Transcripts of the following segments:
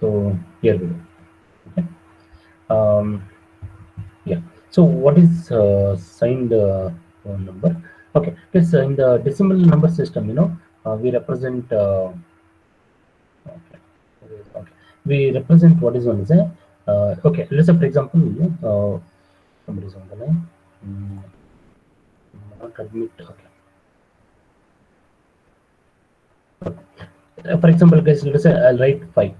So here we go. Okay. Yeah. So what is signed number? Okay. This in the decimal number system, we represent. Okay. Okay. We represent what is known as a. Okay. Let's say, for example, somebody is on the line. Not admit. Okay. For example, guys, let's say I'll write 5.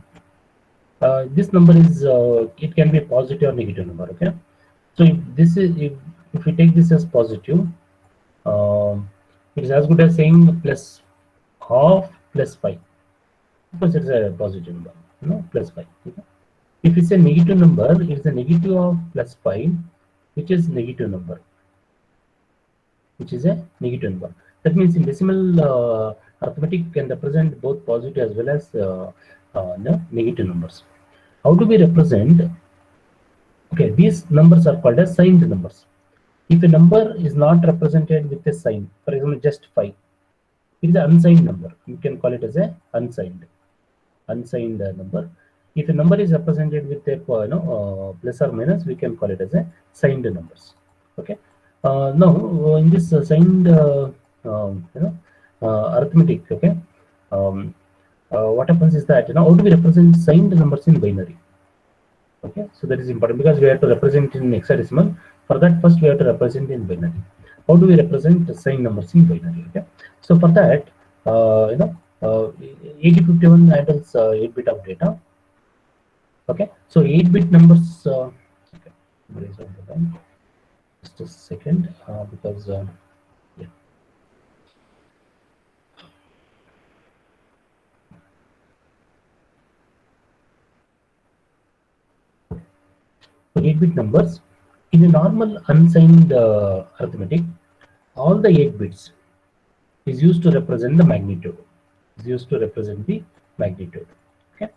This number is it can be a positive or negative number. Okay. So if we take this as positive, it is as good as saying plus half plus 5, because it's a positive number, plus 5. Okay? If it's a negative number, it's a negative of plus 5, which is negative number, which is a negative number. That means in decimal arithmetic can represent both positive as well as negative numbers. How do we represent? Okay, these numbers are called as signed numbers. If a number is not represented with a sign, for example, just 5, it is an unsigned number. You can call it as a unsigned number. If a number is represented with a plus or minus, we can call it as a signed numbers. Okay. Now in this signed arithmetic, okay, what happens is that how do we represent signed numbers in binary? Okay, so that is important because we have to represent in hexadecimal. For that, first we have to represent in binary. How do we represent the signed numbers in binary? Okay, so for that, 8051 handles 8-bit of data. Okay, so 8-bit numbers. Okay, just a second, because yeah. 8-bit numbers in a normal unsigned arithmetic, all the 8 bits is used to represent the magnitude. Okay.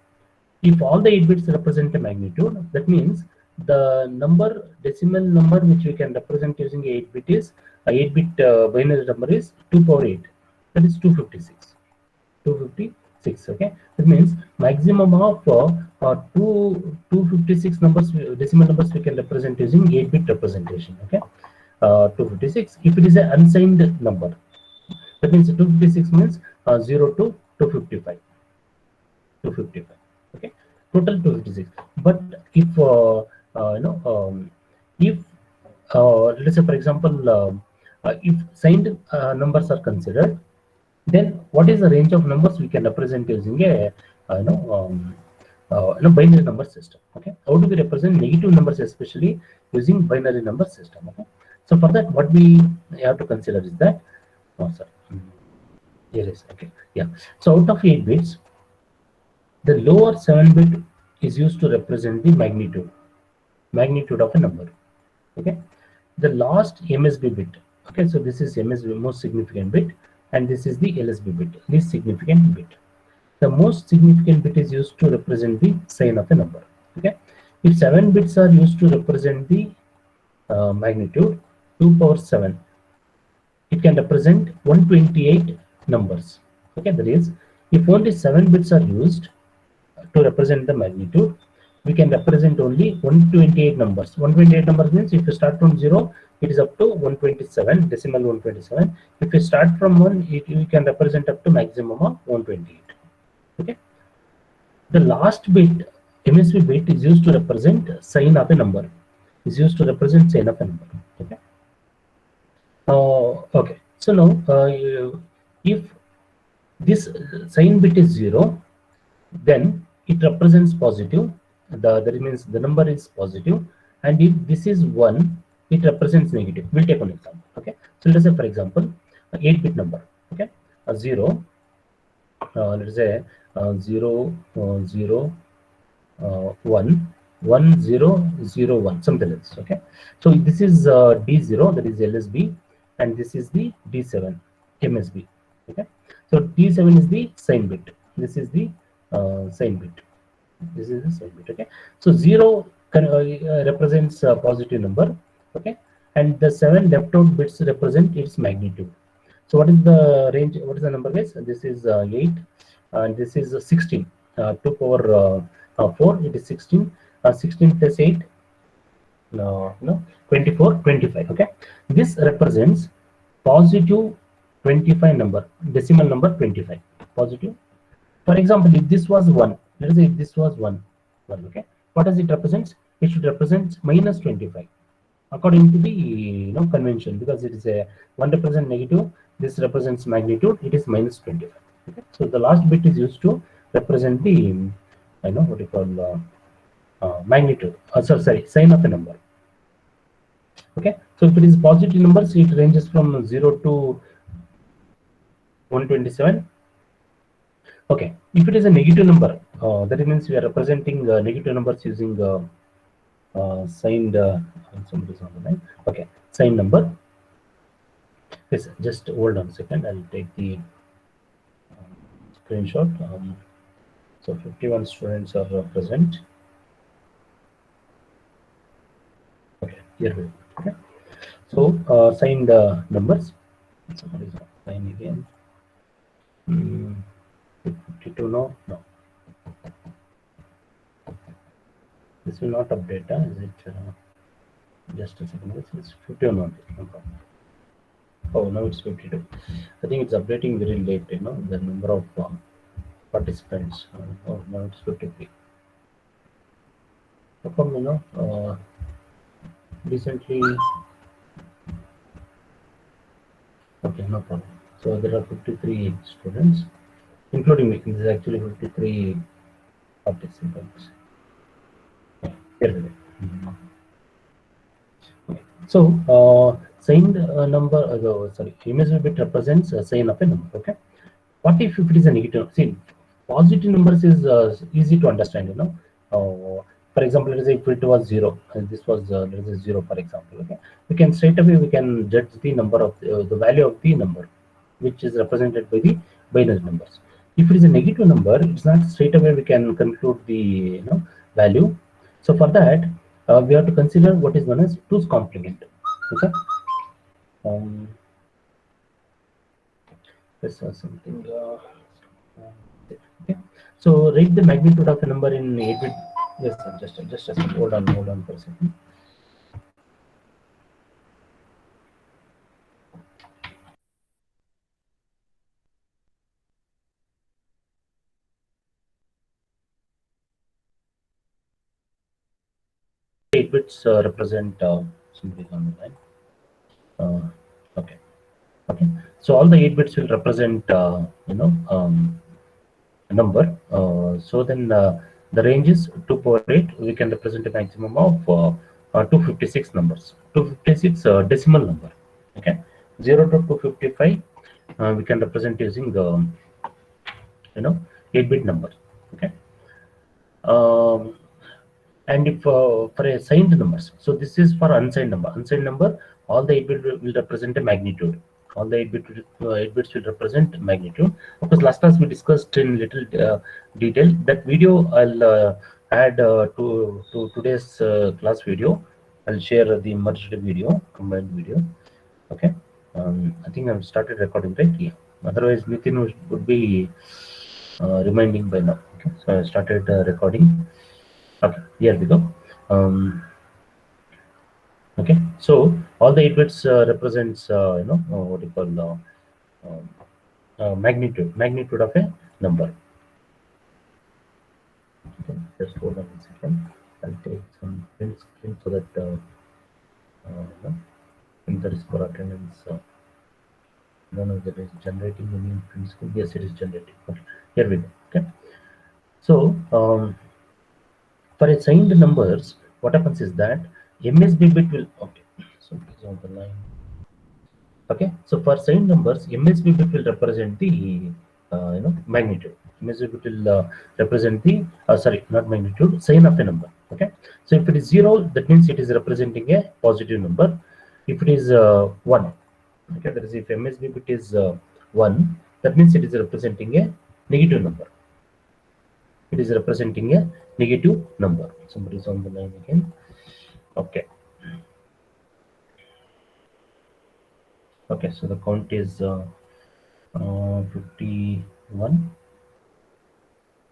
If all the 8 bits represent a magnitude, that means the decimal number which we can represent using 8-bit is 8-bit binary number is 2 power 8. That is 256. 256. Okay. That means maximum of 256 numbers, decimal numbers, we can represent using 8-bit representation. Okay. 256. If it is an unsigned number, that means 256 means 0 to 255. 255. Okay, total 256. But if if let's say, for example, if signed numbers are considered, then what is the range of numbers we can represent using a binary number system? Okay, how do we represent negative numbers, especially using binary number system? Okay, so for that, what we have to consider is that, here is, okay, yeah. So out of 8 bits, the lower 7-bit is used to represent the magnitude of a number. Okay, the last MSB bit. Okay, so this is MSB, most significant bit, and this is the LSB bit, least significant bit. The most significant bit is used to represent the sign of a number. Okay, if 7 bits are used to represent the magnitude, 2 power 7, it can represent 128 numbers. Okay, that is, if only 7 bits are used to represent the magnitude, we can represent only 128 numbers. 128 numbers means if you start from 0, it is up to 127, decimal 127. If you start from 1, you can represent up to maximum of 128. Okay. The last bit, MSB bit, is used to represent sign of a number. Okay. Okay. So now, if this sign bit is 0, then it represents positive. That means the number is positive, and if this is 1, it represents negative. We'll take one example. Okay, so let's say, for example, 8-bit number. Okay, 0. Let's say 0 0 1 1 0 0 1, something else. Okay, so this is D0, that is LSB, and this is the D7 MSB. Okay, so D7 is the sign bit. This is the sign bit. This is the sign bit. Okay, so 0 represents a positive number. Okay, and the 7 left out bits represent its magnitude. So what is the range? What is the number, guys? This is 8, and this is 16. 2 power 4, it is 16. 16 plus 8, no, 24, 25. Okay, this represents positive 25 number, decimal number 25, positive. For example, if this was 1, let us say if this was 1, okay, what does it represent? It should represent minus 25 according to the convention, because it is a 1 represent negative, this represents magnitude, it is minus 25. Okay, so the last bit is used to represent the what you call magnitude, sorry, sign of a number. Okay, so if it is positive numbers, it ranges from 0 to 127. Okay, if it is a negative number, that means we are representing negative numbers using signed somebody's on the line. Okay, signed number. Yes, just hold on a second. I'll take the screenshot. So 51 students are present. Okay, here we go. Okay, so signed numbers. Somebody's sign again. 52, no. This will not update. Is it? Just a second. It's 51 only. No problem. Oh, now it's 52. I think it's updating very late. The number of participants. Oh, now it's 53. How come, recently? Okay, no problem. So there are 53 students, including me. This is actually 53 participants. Here we go. Okay. So signed number, sorry, image bit represents a sign of a number. Okay. What if it is a negative? See, positive numbers is easy to understand. For example, let us say if it was 0, and this was let us say 0, for example. Okay, we can straight away we can judge the number of the value of the number, which is represented by the binary numbers. If it is a negative number, it's not straight away we can conclude the value. So for that, we have to consider what is known as 2's complement. Okay. Um, this is something. Okay. So write the magnitude of a number in 8-bit. Yes, sir, just a second. Hold on for a second. Eight bits represent somebody on the line. Okay. Okay. So all the 8 bits will represent a number. So then the range is 2 power 8. We can represent a maximum of 256 numbers. 256 decimal number. Okay. 0 to 255 we can represent using 8-bit number. Okay. Um, and if for a signed numbers, so this is for unsigned number, all the 8 bit will represent a magnitude. All the 8 bits will represent magnitude. Of course, last class we discussed in little detail. That video I'll add to today's class video. I'll share the merged video, combined video. Okay. I think I've started recording, right? Yeah. Otherwise, Nitin would be reminding by now. Okay. So I started recording. Okay, here we go. Okay, so all the 8 bits represents what you call magnitude of a number. Okay, just hold on a second. I'll take some print screen so that if there is for attendance. No, that is generating the new print screen. Yes, it is generating. Okay, here we go. Okay, so for assigned numbers, what happens is that MSB bit will, okay, so it's on the line. Okay, so for signed numbers, MSB bit will represent the magnitude. MSB bit will represent the sorry, not magnitude, sign of a number. Okay, so if it is 0, that means it is representing a positive number. If it is 1, okay, that is if MSB bit is 1, that means it is representing a negative number. It is representing a negative number. Somebody is on the line again. Okay. Okay, so the count is 51.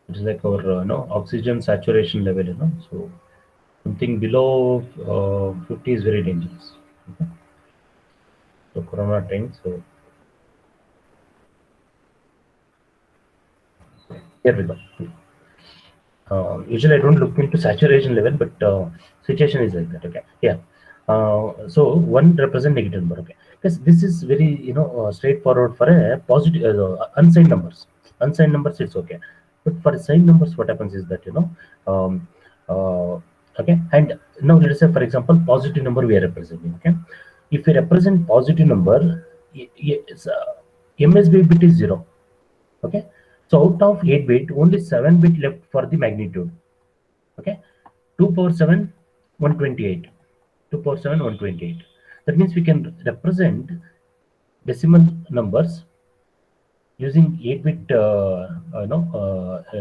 It is like our oxygen saturation level, so something below 50 is very dangerous. Okay? So corona time. So here we go. Usually I don't look into saturation level, but situation is like that. Okay, yeah. So one represent negative number. Okay, because this is very straightforward for a positive unsigned numbers. Unsigned numbers it's okay, but for signed numbers, what happens is that um, uh, okay. And now let us say, for example, positive number we are representing. Okay, if we represent positive number, it's, MSB bit is 0. Okay, so out of 8 bit, only 7 bit left for the magnitude. Okay, 2 power 7, 128. 2 power 7, 128. That means we can represent decimal numbers using 8 bit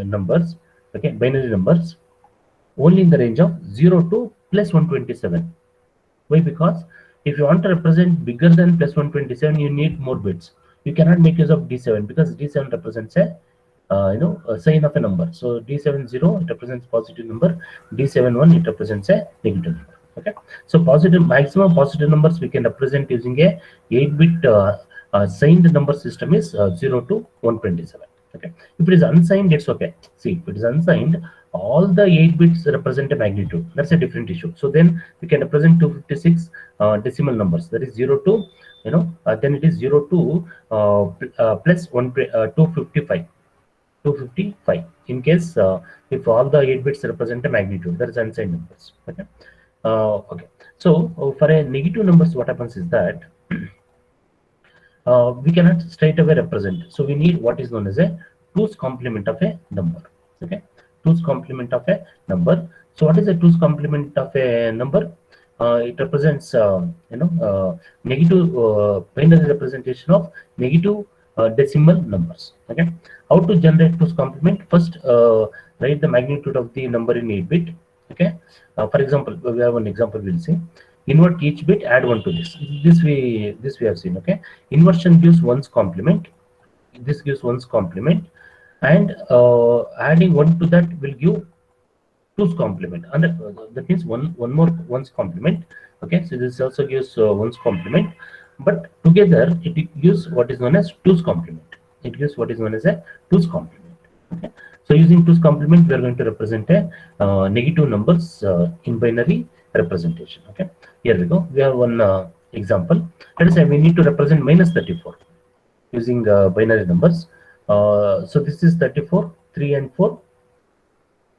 numbers, okay, binary numbers, only in the range of 0 to plus 127. Why? Because if you want to represent bigger than plus 127, you need more bits. You cannot make use of D7 because D7 represents a sign of a number. So D70 it represents positive number. D71 it represents a negative number. Okay. So positive maximum positive numbers we can represent using a 8-bit signed number system is 0 to 127. Okay. If it is unsigned, it's okay. See, if it is unsigned, all the 8 bits represent a magnitude. That's a different issue. So then we can represent 256 decimal numbers. That is 0 to then it is 0 to plus 255. 255 in case if all the 8 bits represent a magnitude, that is unsigned numbers. Okay. Okay. So for a negative numbers, what happens is that we cannot straight away represent. So we need what is known as a 2's complement of a number. Okay, 2's complement of a number. So what is the 2's complement of a number? It represents negative binary representation of negative decimal numbers. Okay, how to generate 2's complement? First, write the magnitude of the number in 8 bit. Okay, for example, we have an example. We'll see. Invert each bit, add 1 to this. This we have seen. Okay, inversion gives 1's complement. This gives 1's complement, and adding 1 to that will give 2's complement. And that means one more 1's complement. Okay, so this also gives 1's complement, but together it gives what is known as 2's complement. It gives what is known as a 2's complement. Okay, so using 2's complement, we are going to represent a negative numbers in binary representation. Okay, here we go. We have one example. Let us say we need to represent minus 34 using binary numbers. So this is 34, 3 and 4.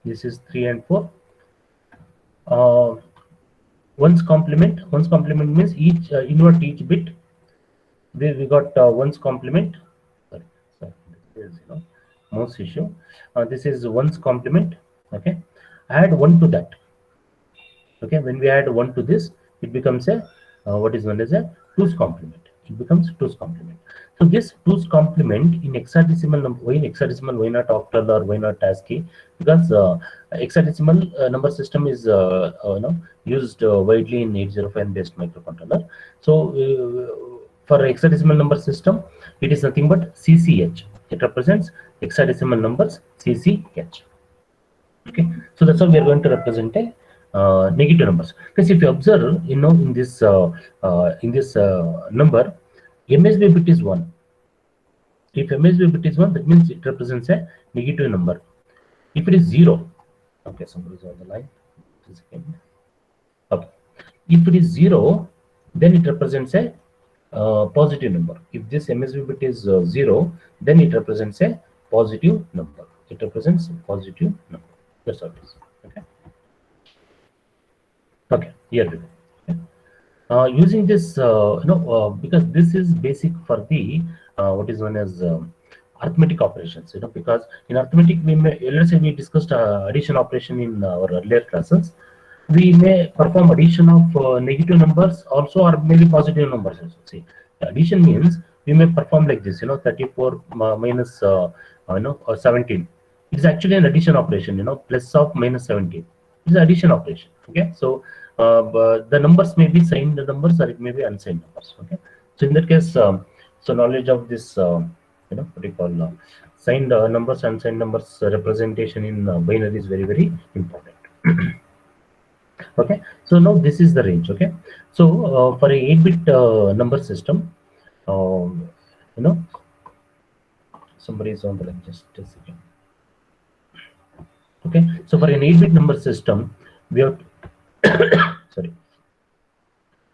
This is 3 and 4. 1's complement. 1's complement means each invert each bit. We got 1's complement. Sorry, this is mouse issue. This is 1's complement. Okay, add 1 to that. Okay, when we add 1 to this, it becomes a what is known as a 2's complement. It becomes 2's complement. So this 2's complement in hexadecimal number, why in hexadecimal, why not octal or why not ASCII? Because hexadecimal number system is used widely in 805 based microcontroller. So for hexadecimal number system, it is nothing but CCH. It represents hexadecimal numbers CCH. Okay, so that's how we are going to represent a negative numbers. Because if you observe, in this number, MSB bit is 1. If MSB bit is 1, that means it represents a negative number. If it is 0, okay, somebody is on the line. Okay, if it is 0, then it represents a positive number. If this MSB bit is 0, then it represents a positive number. It represents a positive number. That's how it is. Okay. Okay, here we go. Okay. Using this, because this is basic for the what is known as arithmetic operations. Because in arithmetic, we may, let's say we discussed addition operation in our earlier classes. We may perform addition of negative numbers also, or maybe positive numbers also. See, addition means we may perform like this. 34 minus 17. It's actually an addition operation. Plus of minus 17. It's an addition operation. Okay, so but the numbers may be signed numbers or it may be unsigned numbers. Okay, so in that case, so knowledge of this what do you call signed numbers and unsigned numbers representation in binary is very, very important. Okay, so now this is the range. Okay, so for a 8-bit number system, um, you know, somebody is on the line, just a second. Okay, so for an 8-bit number system, we have sorry.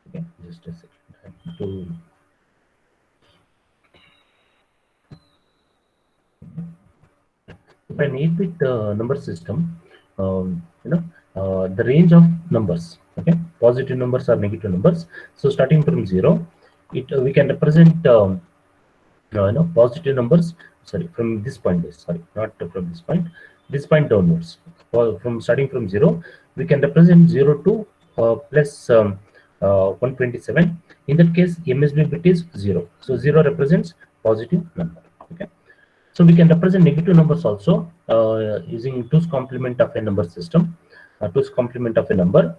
Okay, just a second. I have to, for an 8-bit number system, the range of numbers, okay, positive numbers or negative numbers. So starting from 0, we can represent positive numbers. Sorry, from this point, sorry, not from this point downwards. From starting from 0, we can represent 0 to plus 127. In that case, MSB bit is 0. So 0 represents positive number. Okay. So we can represent negative numbers also using 2's complement of a number system, 2's complement of a number.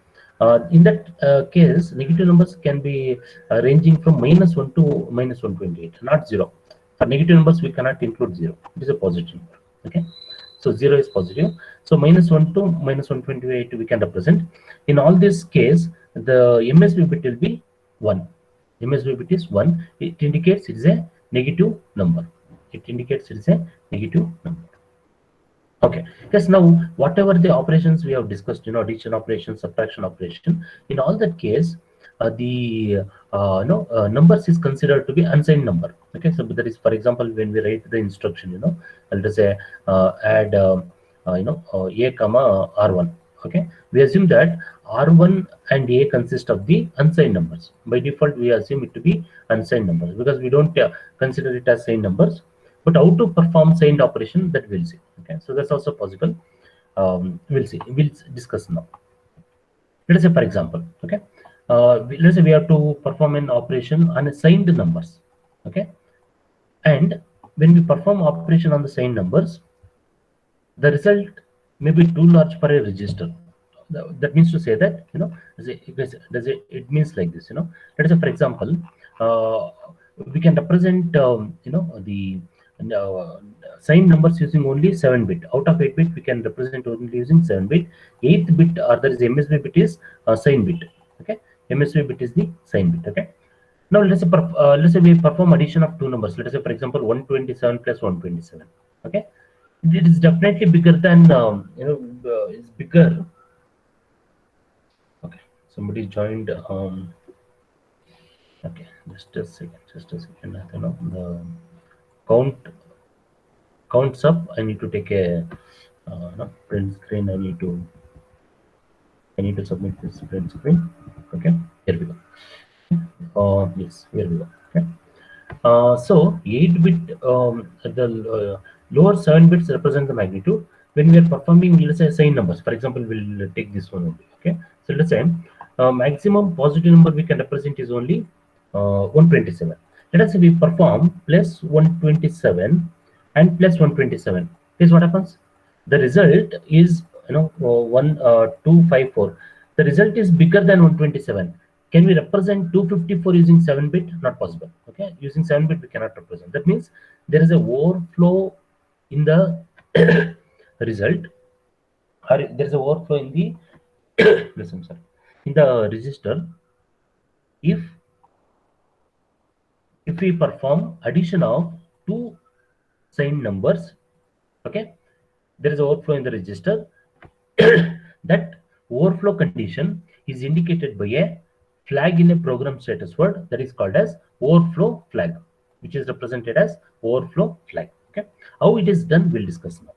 In that case, negative numbers can be ranging from -1 to -128, not 0. For negative numbers, we cannot include 0. It is a positive number. Okay, so 0 is positive. So -1 to -128 we can represent. In all this case, the MSB bit will be 1. MSB bit is 1. It indicates it is a negative number. It indicates it is a negative number. Okay, yes, now whatever the operations we have discussed, addition operation, subtraction operation, in all that case, the numbers is considered to be unsigned number. Okay, so that is, for example, when we write the instruction, let us say add a comma r1. Okay, we assume that r1 and a consist of the unsigned numbers. By default, we assume it to be unsigned numbers because we don't consider it as signed numbers. But how to perform signed operation, that we'll see. Okay, so that's also possible. We'll see. We'll discuss now. Let us say, for example, okay, let's say we have to perform an operation on a signed numbers. Okay, and when we perform operation on the signed numbers, the result may be too large for a register. That means to say that, it means like this. Let us say, for example, we can represent the signed numbers using only 7-bit. Out of 8-bit, we can represent only using 7-bit. 8th bit, or there is MSB bit, is signed bit. Okay, MSB bit is the signed bit. Okay. Now let's say we perform addition of two numbers. Let us say, for example, 127 plus 127. Okay, it is definitely bigger than it's bigger. Okay, somebody joined. Okay, just a second. I don't know, the counts up. I need to take a print screen. I need to submit this print screen. Okay, here we go. Yes, here we go. Okay. So 8-bit, the lower 7 bits represent the magnitude. When we are performing, let's say, signed numbers, for example, we'll take this one only. Okay, so let's say maximum positive number we can represent is only 127. Let us say we perform plus 127 and plus 127. Here's what happens. The result is 254. The result is bigger than 127. Can we represent 254 using 7-bit? Not possible. Okay, using 7-bit we cannot represent. That means there is a overflow in the result, or there is a overflow in the listen, sorry, in the register if we perform addition of two signed numbers. Okay, there is a overflow in the register. That overflow condition is indicated by a flag in a program status word that is called as overflow flag, which is represented as overflow flag. Okay, how it is done we'll discuss now.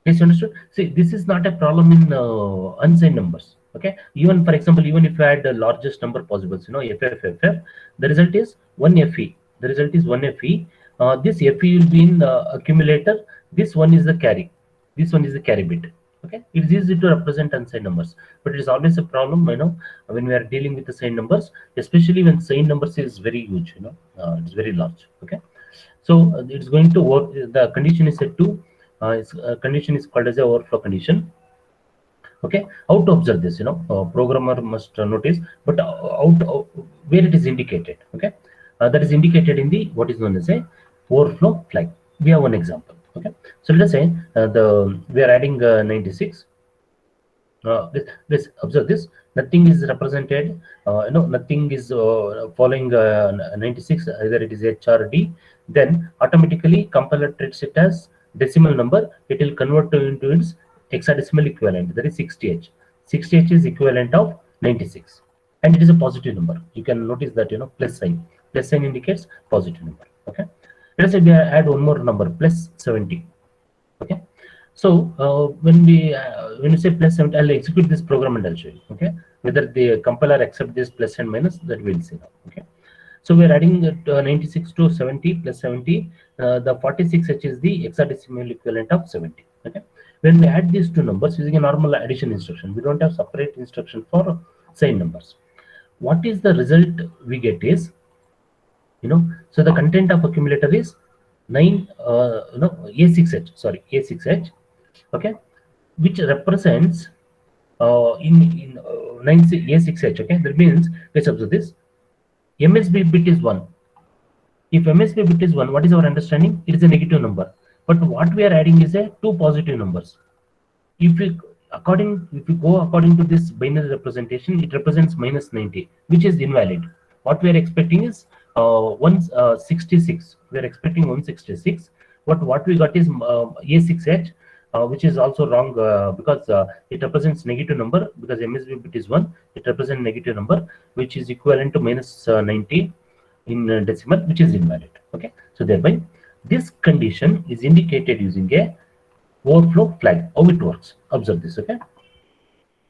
Yes, understood. See, this is not a problem in unsigned numbers. Okay, even for example, even if you add the largest number possible, FFFF, the result is 1FE. The result is 1FE. This FE will be in the accumulator. This one is the carry. This one is the carry bit. Okay, it is easy to represent unsigned numbers, but it is always a problem, when we are dealing with the signed numbers, especially when signed numbers is very huge, it's very large. Okay, so it's going to work. The condition is set to condition is called as a overflow condition. Okay, how to observe this? Programmer must notice, but where it is indicated. Okay, that is indicated in the what is known as a overflow flag. We have one example. Okay, so let us say we are adding 96. This observe this. Nothing is represented. Nothing is following 96. Either it is H or D. Then automatically compiler treats it as decimal number. It will convert into its hexadecimal equivalent. That is 60H. 60H is equivalent of 96, and it is a positive number. You can notice that plus sign. Plus sign indicates positive number. Okay. Let us say we add one more number, plus 70. Okay. So when you say plus 70, I'll execute this program and I'll show you. Okay, whether the compiler accept this plus and minus, that we'll see now. Okay, so we're adding 96 to 70 plus 70. The 46H is the hexadecimal equivalent of 70. Okay, when we add these two numbers using a normal addition instruction, we don't have separate instruction for same numbers. What is the result we get is, so the content of accumulator is 9 A6H, sorry, A6H, okay, which represents in 9 A6H. Okay, that means, let's observe this. MSB bit is 1. If MSB bit is 1, what is our understanding? It is a negative number, but what we are adding is a two positive numbers. If we go according to this binary representation, it represents minus 90, which is invalid. What we are expecting is 166. We are expecting 166, but what we got is A6H, which is also wrong because it represents negative number, because MSB bit is 1. It represents negative number, which is equivalent to minus 90 in decimal, which is invalid. Okay, so thereby this condition is indicated using a overflow flag. How it works? Observe this. Okay,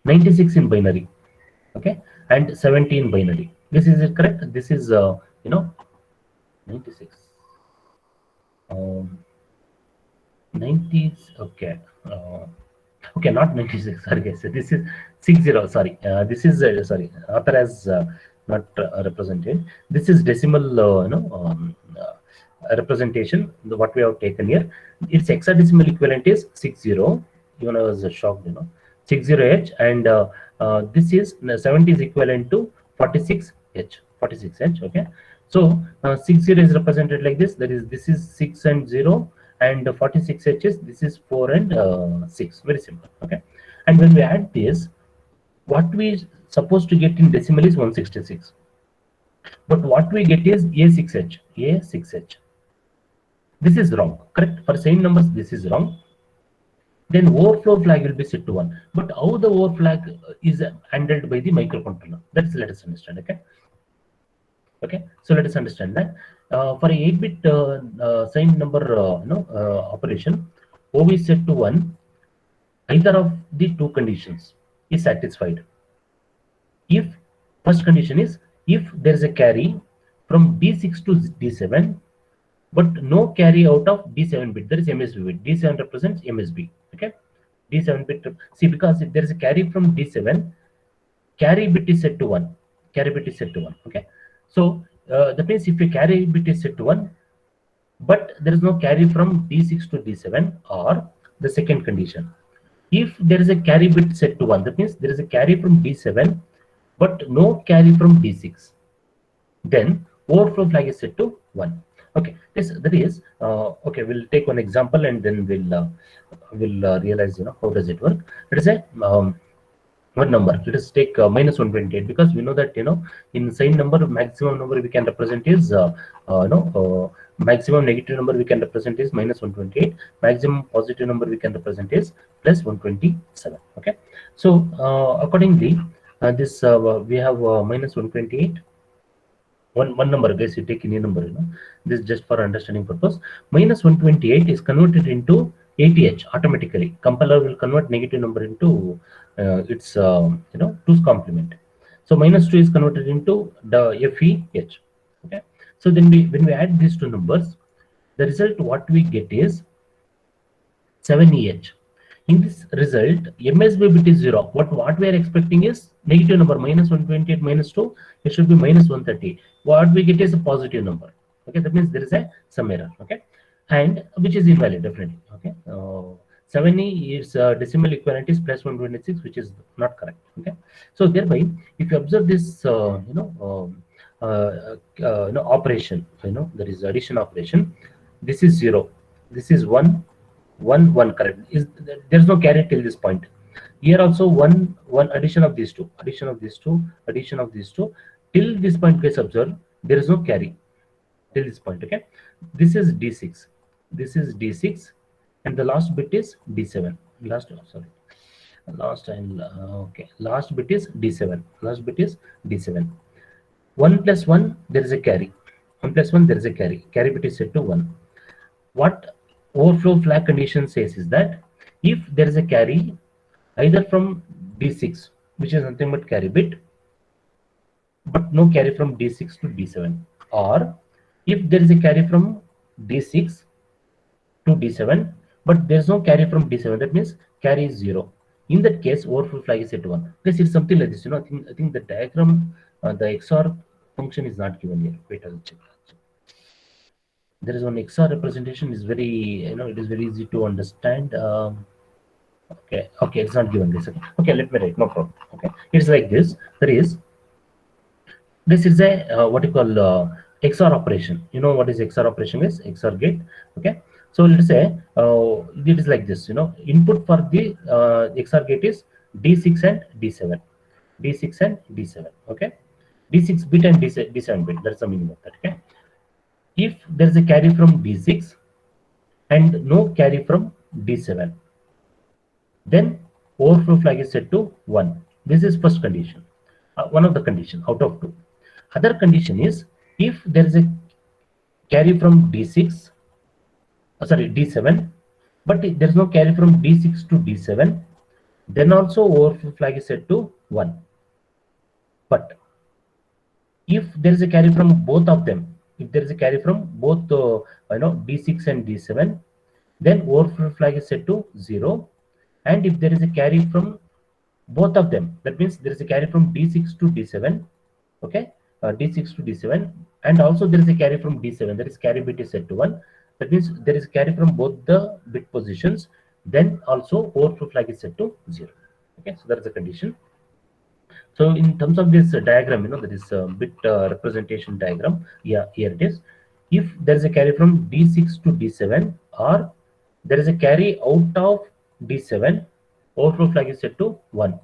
96 in binary. Okay, and 70 in binary. This is it, correct? This is 96. 90s. Okay. Okay, not 96. Sorry, guys. This is 60. Sorry, this is sorry. Author has not represented. This is decimal. Representation. What we have taken here. Its hexadecimal equivalent is 60. Even I was shocked. 60H, and this is 70 is equivalent to 46H. 46H. Okay. So 60 is represented like this. That is, this is 6 and 0. And 46H is, this is 4 and 6. Very simple. Okay, and when we add this, what we supposed to get in decimal is 166, but what we get is A6H. A6H. This is wrong. Correct? For same numbers, this is wrong. Then overflow flag will be set to 1. But how the overflow flag is handled by the microcontroller? That's, let us understand. Okay. Okay, so let us understand that for a 8-bit same number operation, O is set to 1. Either of the two conditions is satisfied. If first condition is, if there is a carry from D6 to D7, but no carry out of D7 bit, there is MSB bit. D7 represents MSB. Okay, D7 bit. See, because if there is a carry from D7, carry bit is set to 1. Carry bit is set to 1. Okay. So that means if a carry bit is set to 1, but there is no carry from D6 to D7, or the second condition, if there is a carry bit set to 1, that means there is a carry from D7, but no carry from D6, then overflow flag is set to 1. Okay, that is okay. We'll take one example and then we'll realize how does it work. Let us say one number. Let us take minus 128, because we know that in same number, maximum number we can represent is maximum negative number we can represent is minus 128. Maximum positive number we can represent is plus 127. Okay, so accordingly, this we have minus 128. One number, guys, you take any number. This is just for understanding purpose. Minus 128 is converted into 80H automatically. Compiler will convert negative number into its 2's complement. So minus 2 is converted into the FEH. Okay. So then when we add these two numbers, the result what we get is 7EH. In this result, MSB bit is 0. What we are expecting is negative number, minus 128 minus 2. It should be minus 130. What we get is a positive number. Okay, that means there is some error. Okay, and which is invalid definitely. Okay, 70 is decimal equivalent is plus 126, which is not correct. Okay, so thereby, if you observe this, operation, there is addition operation. This is 0. This is 1, 1, 1, correct. There's no carry till this point. Here also 1, 1, addition of these two, addition of these two, addition of these two. Till this point, please observe, there is no carry till this point. Okay, this is D6, this is D6, and the last bit is D7. Last, oh, sorry, last and okay, last bit is D7. Last bit is D7. 1 plus 1, there is a carry. 1 plus 1, there is a carry. Carry bit is set to 1. What overflow flag condition says is that if there is a carry either from D6, which is nothing but carry bit, but no carry from D6 to D7, or if there is a carry from D6 to D7, but there is no carry from D7, that means carry is 0. In that case, overflow flag is set to 1. This is something like this. You know, I think the diagram, the XOR function is not given here. Wait, I'll check. There is one XOR representation. Is very, you know, it is very easy to understand. Okay, it's not given this. Okay, let me write. No problem. Okay, it's like this. This is a what you call XOR operation. You know what is XOR operation is? XOR gate. Okay, so let's say it is like this. You know, input for the XOR gate is D6 and D7. D6 and D7. Okay, D6 bit and D7 bit. That's the meaning of that. Okay, if there is a carry from D6 and no carry from D7, then overflow flag is set to 1. This is first condition, one of the condition out of 2. Other condition is if there is a carry from D6, D7, but there is no carry from D6 to D7, then also overflow flag is set to 1. But if there is a carry from both of them, if there is a carry from both D6 and D7, then overflow flag is set to 0. And if there is a carry from both of them, that means there is a carry from D6 to D7, okay, D6 to D7, and also there is a carry from D7, that is carry bit is set to 1. That means there is a carry from both the bit positions, then also overflow flag is set to 0. Okay, so that is the condition. So in terms of this diagram, you know, that is bit representation diagram. Yeah, here it is. If there is a carry from D6 to D7, or there is a carry out of D7, overflow flag is set to 1.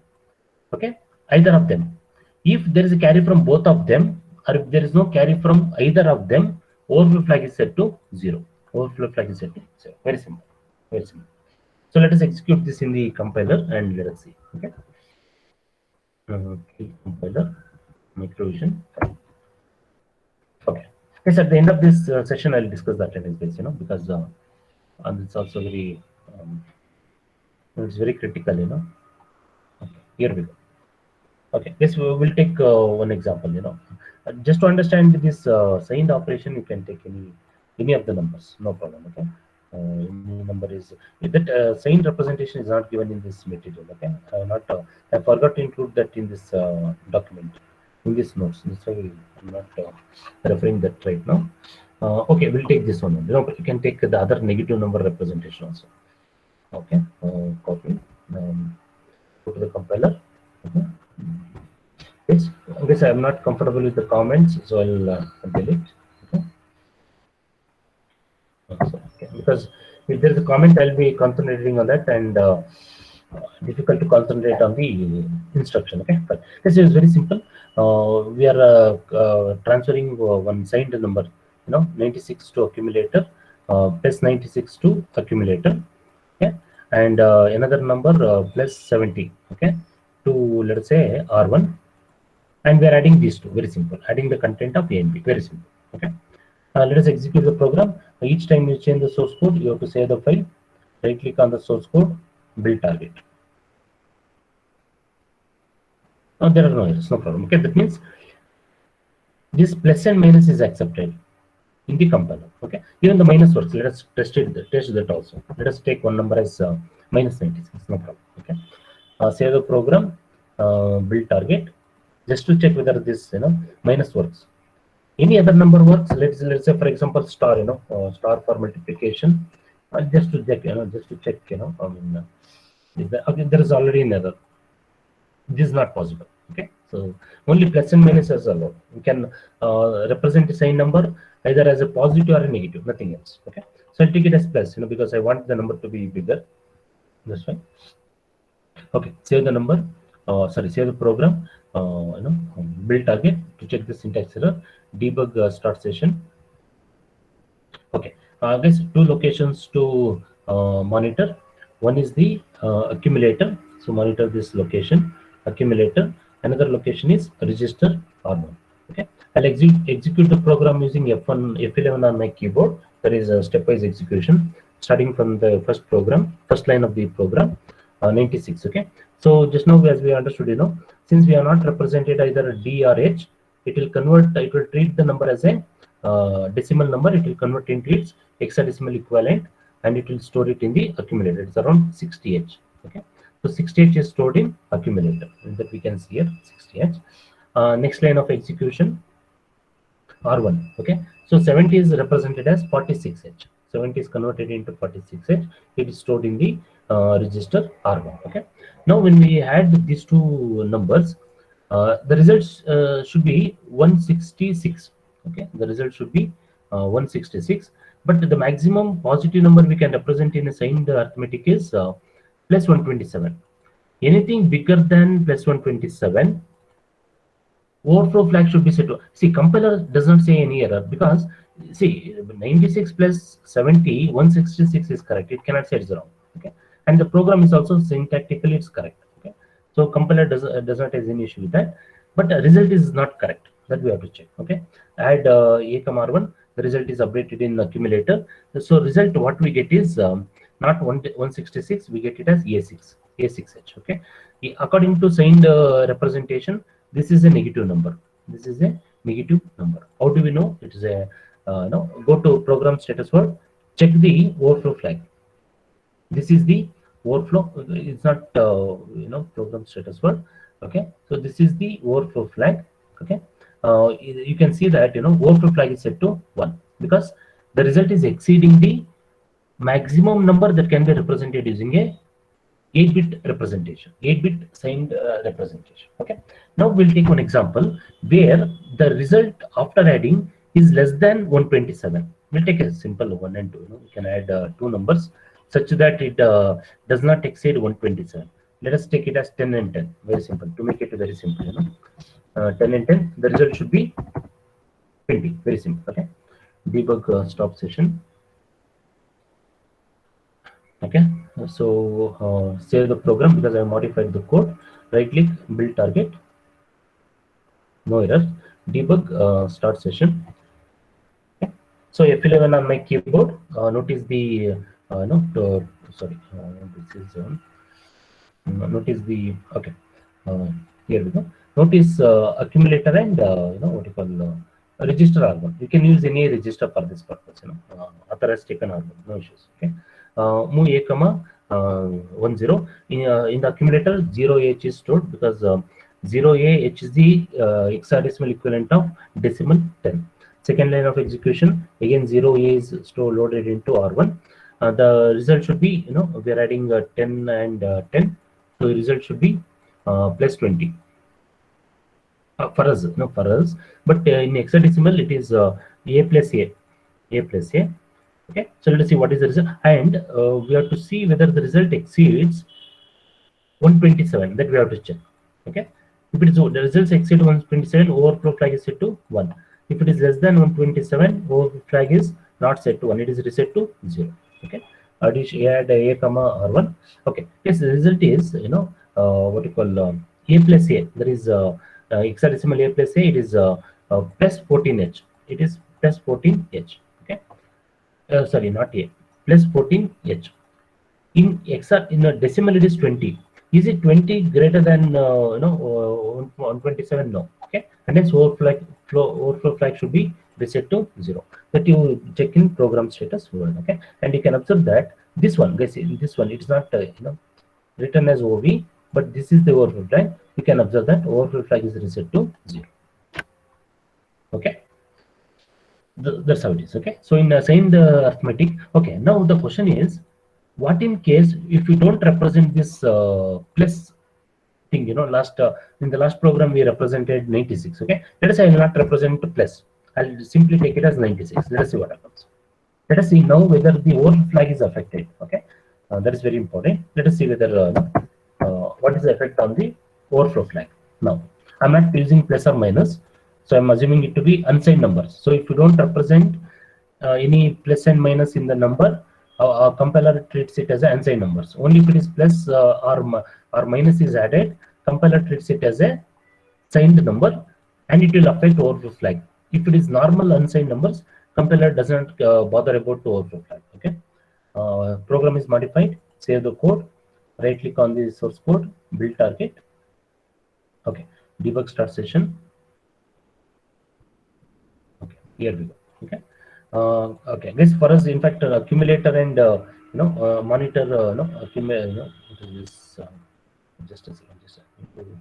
Okay, either of them. If there is a carry from both of them, or if there is no carry from either of them, overflow flag is set to 0. Overflow flag is set to 0. Very simple. Very simple. So let us execute this in the compiler and let us see. Okay. Compiler, microvision. Okay. Yes, at the end of this session, I'll discuss the attendance base, you know, because it's also very, it's very critical, you know. Okay, here we go. Okay, yes, we will take one example, you know. Just to understand this signed operation, you can take any of the numbers, no problem. Okay. Any number is that signed representation is not given in this material. Okay, I forgot to include that in this document, in this notes. That's why I'm not referring that right now. Okay, we'll take this one. You know, but you can take the other negative number representation also. Okay, copy. Go to the compiler. Okay. Yes, I guess I'm not comfortable with the comments, so I'll delete. Okay, because if there is a comment, I'll be concentrating on that, and difficult to concentrate on the instruction. Okay, but this is very simple. We are transferring one signed number, you know, 96 to accumulator, plus 96 to accumulator. Okay, and another number plus 70. Okay, to let us say R1, and we are adding these two. Very simple. Adding the content of A and B. Very simple. Okay. Let us execute the program. Each time you change the source code, you have to save the file. Right click on the source code, build target. Now there are no errors, no problem. Okay, that means this plus and minus is accepted in the compiler. Okay, even the minus works. Let us test that also. Let us take one number as minus 96. No problem. Okay, save the program, build target, just to check whether this minus works. Any other number works. Let's say for example star, star for multiplication, just to check, I mean, okay, there is already an error. This is not possible. Okay, so only plus and minus is allowed. We can represent the sign number either as a positive or a negative, nothing else. Okay, So I'll take it as plus, because I want the number to be bigger. That's fine. Okay, save the number. Save the program. Build target to check the syntax error. Debug start session. Okay, there's two locations to monitor. One is the accumulator. So monitor this location, accumulator. Another location is register R1. Okay, I'll execute the program using F1, F11 on my keyboard. There is a stepwise execution starting from the first line of the program, 96. Okay, so just now as we understood, since we are not represented either D or H, it will treat the number as a decimal number. It will convert into its hexadecimal equivalent and it will store it in the accumulator. It's around 60H. Okay, so 60H is stored in accumulator, that we can see here, 60H. Next line of execution, R1. Okay, so 70 is represented as 46H. 70 is converted into 46H. It is stored in the register R1. Okay, now when we add these two numbers, the results should be 166. Okay, the result should be 166, but the maximum positive number we can represent in a signed arithmetic is plus 127. Anything bigger than plus 127, overflow flag should be set to. See, compiler does not say any error, because see, 96 plus 70, 166 is correct. It cannot say it's wrong. Okay, and the program is also syntactically it's correct. Okay, so compiler does not have any issue with that, but the result is not correct. That we have to check. Okay, add a comma r1. The result is updated in accumulator. So result what we get is not 166. We get it as A6H. Okay, according to signed representation, this is a negative number. This is a negative number. How do we know? It is a go to program status word, check the overflow flag. This is the overflow. It's not program status word. Okay, so this is the overflow flag. Okay, you can see that overflow flag is set to 1 because the result is exceeding the maximum number that can be represented using a 8-bit representation, 8-bit signed representation. Okay, now we'll take one example where the result after adding is less than 127. We'll take a simple 1 and 2. We can add two numbers such that it does not exceed 127. Let us take it as 10 and 10. Very simple. To make it very simple, 10 and 10. The result should be 20. Very simple. Okay. Debug stop session. Okay, so save the program because I have modified the code. Right click, build target, no error. Debug start session. Okay. So F11 on my keyboard. Notice the this is notice the okay. Here we go. Notice accumulator and what you call register R1. You can use any register for this purpose. Author has taken R1, no issues. Okay. Move a comma 10 in the accumulator. 0H is stored because 0AH is the hexadecimal equivalent of decimal 10. Second line of execution, again 0A is stored loaded into R1. The result should be we are adding 10 and 10, so the result should be plus 20 for us, but in hexadecimal it is A plus A. Okay, so let us see what is the result, and we have to see whether the result exceeds 127. That we have to check. Okay, if it is the results exceed 127, overflow flag is set to 1. If it is less than 127, overflow flag is not set to 1. It is reset to 0. Okay, add a comma r1. Okay, yes, the result is what you call A plus A. There is hexadecimal A plus A. It is plus 14H. It is plus 14H. Okay. Sorry, not A, plus 14H. In a decimal it is 20. Is it 20 greater than 127? No. Okay, and hence overflow flag should be reset to 0. That you check in program status word. Okay, and you can observe that this one, guys, in this one it is not written as OV, but this is the overflow flag. You can observe that overflow flag is reset to 0. Okay. That's how it is. Okay, so in signed arithmetic. Okay, now the question is, what in case if you don't represent this plus thing? Last in the last program we represented 96. Okay, let us say I will not represent plus. I'll simply take it as 96. Let us see what happens. Let us see now whether the overflow flag is affected. Okay, that is very important. Let us see whether what is the effect on the overflow flag. Now, I'm not using plus or minus, so I'm assuming it to be unsigned numbers. So if you don't represent any plus and minus in the number, compiler treats it as an unsigned numbers. Only if it is plus or minus is added, compiler treats it as a signed number, and it will affect overflow flag. If it is normal unsigned numbers, compiler doesn't bother about the overflow flag. Okay, program is modified. Save the code. Right click on the source code. Build target. Okay, debug start session. Okay, here we go. Okay, okay. This for us, in fact, accumulator and monitor. No, this. Just a second. Just a second.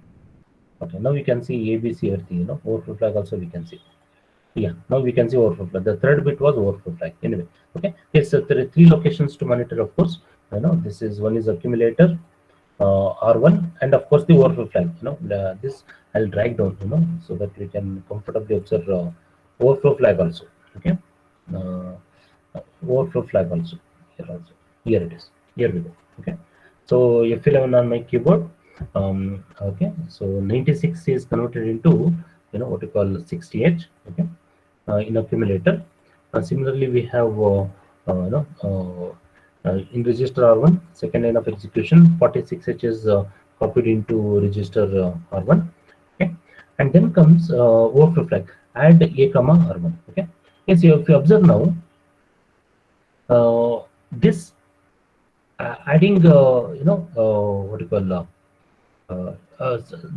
Okay, now we can see ABC everything. Overflow flag also we can see. Yeah, now we can see overflow flag. The third bit was overflow flag. Anyway, okay. Yes, so there are three locations to monitor. Of course, this is one is accumulator, R1, and of course the overflow flag. This I'll drag down. So that we can comfortably observe overflow flag also. Okay, uh, overflow flag also here also. Here it is. Here we go. Okay. So F11 on my keyboard. Okay. So 96 is converted into what we call 68. Okay. In accumulator. Similarly, we have in register R1, second line of execution, 46H is copied into register R1. Okay, and then comes overflow flag. Add A comma R1. Okay. Yes, if you observe now, this adding what do you call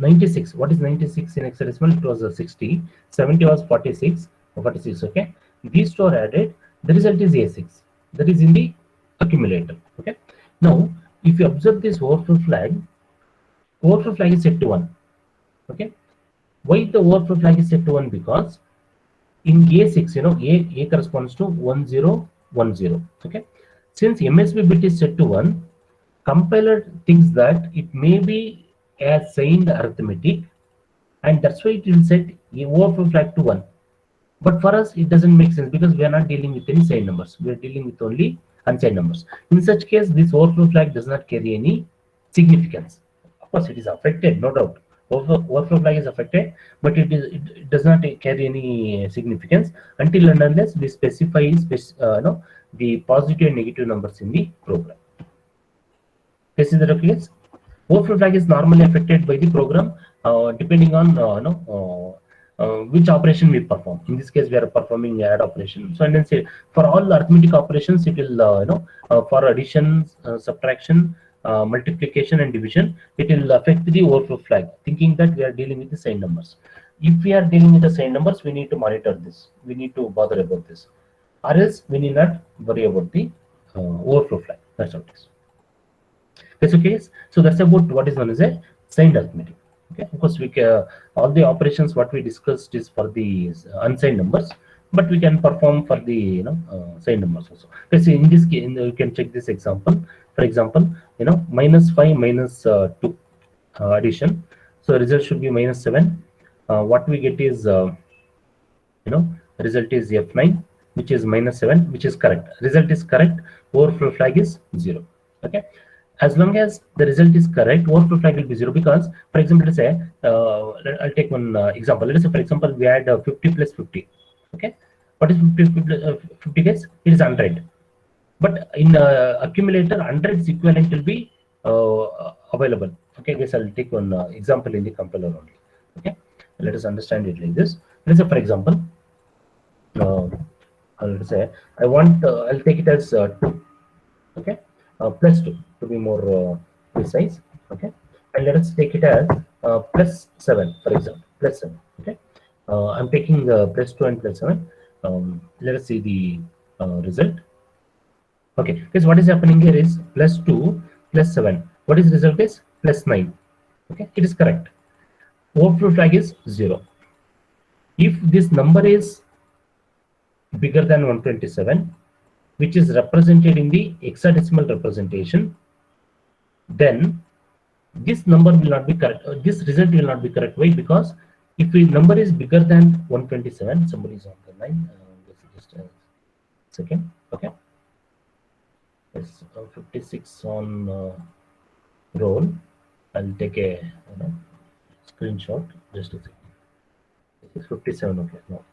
96. What is 96 in hexadecimal? It was 60. 70 was 46. 46. Okay. These two are added. The result is A6. That is in the accumulator. Okay. Now, if you observe this overflow flag is set to 1. Okay. Why the overflow flag is set to 1? Because in A6, A corresponds to 1010. Okay. Since MSB bit is set to 1, compiler thinks that it may be a signed arithmetic, and that's why it will set overflow flag to 1. But for us, it doesn't make sense because we are not dealing with any signed numbers. We are dealing with only unsigned numbers. In such case, this overflow flag does not carry any significance. Of course, it is affected, no doubt. Overflow flag is affected, but it does not carry any significance until and unless we specify the positive and negative numbers in the program. This is the case. Overflow flag is normally affected by the program depending on which operation we perform. In this case, we are performing add operation. So, and then say for all arithmetic operations, it will for addition, subtraction, multiplication, and division, it will affect the overflow flag, thinking that we are dealing with the same numbers. If we are dealing with the same numbers, we need to monitor this. We need to bother about this, or else we need not worry about the overflow flag. That's how it is. That's okay. So that's about what is known as a signed arithmetic. Okay, of course, all the operations what we discussed is for the unsigned numbers, but we can perform for the signed numbers also. Okay, so in this case, you can check this example. For example, -5 minus 2 addition. So result should be -7. What we get is result is F9, which is -7, which is correct. Result is correct. Overflow flag is 0. Okay. As long as the result is correct, overflow flag will be 0 because, for example, let's say, I'll take one example. Let us say, for example, we add 50 plus 50. Okay, what is 50 guys? It is 100. But in accumulator, 100's equivalent will be available. Okay, guys, I'll take one example in the compiler only. Okay, let us understand it like this. Let's say, for example, I'll say I'll take it as 2. Okay. Plus 2 to be more precise. Okay, and let us take it as plus 7, for example, plus 7. Okay, I'm taking plus 2 and plus 7. Let us see the result. Okay, because what is happening here is plus 2 plus 7. What is the result is plus 9. Okay, it is correct. Overflow flag is 0. If this number is bigger than 127, which is represented in the hexadecimal representation, then this number will not be correct. This result will not be correct. Why? Because if the number is bigger than 127, somebody is on the line. second. Okay. Yes, 56 on roll. I'll take a screenshot. Just a second. It's 57. Okay. No.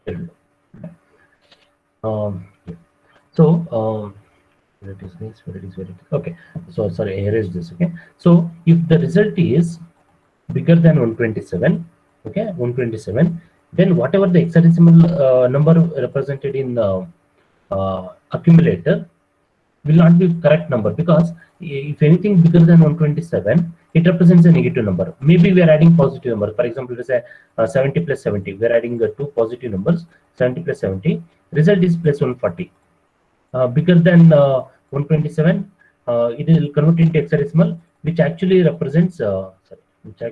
There we go. Yeah. So where it is this, where it is, where it is. Okay. So sorry, I erased this. Okay. So if the result is bigger than 127, okay, 127, then whatever the hexadecimal number represented in accumulator will not be correct number, because if anything bigger than 127, it represents a negative number. Maybe we are adding positive number. For example, let us say 70 plus 70. We are adding two positive numbers, 70 plus 70. Result is plus 140. Bigger than 127, it will convert into hexadecimal, which actually represents which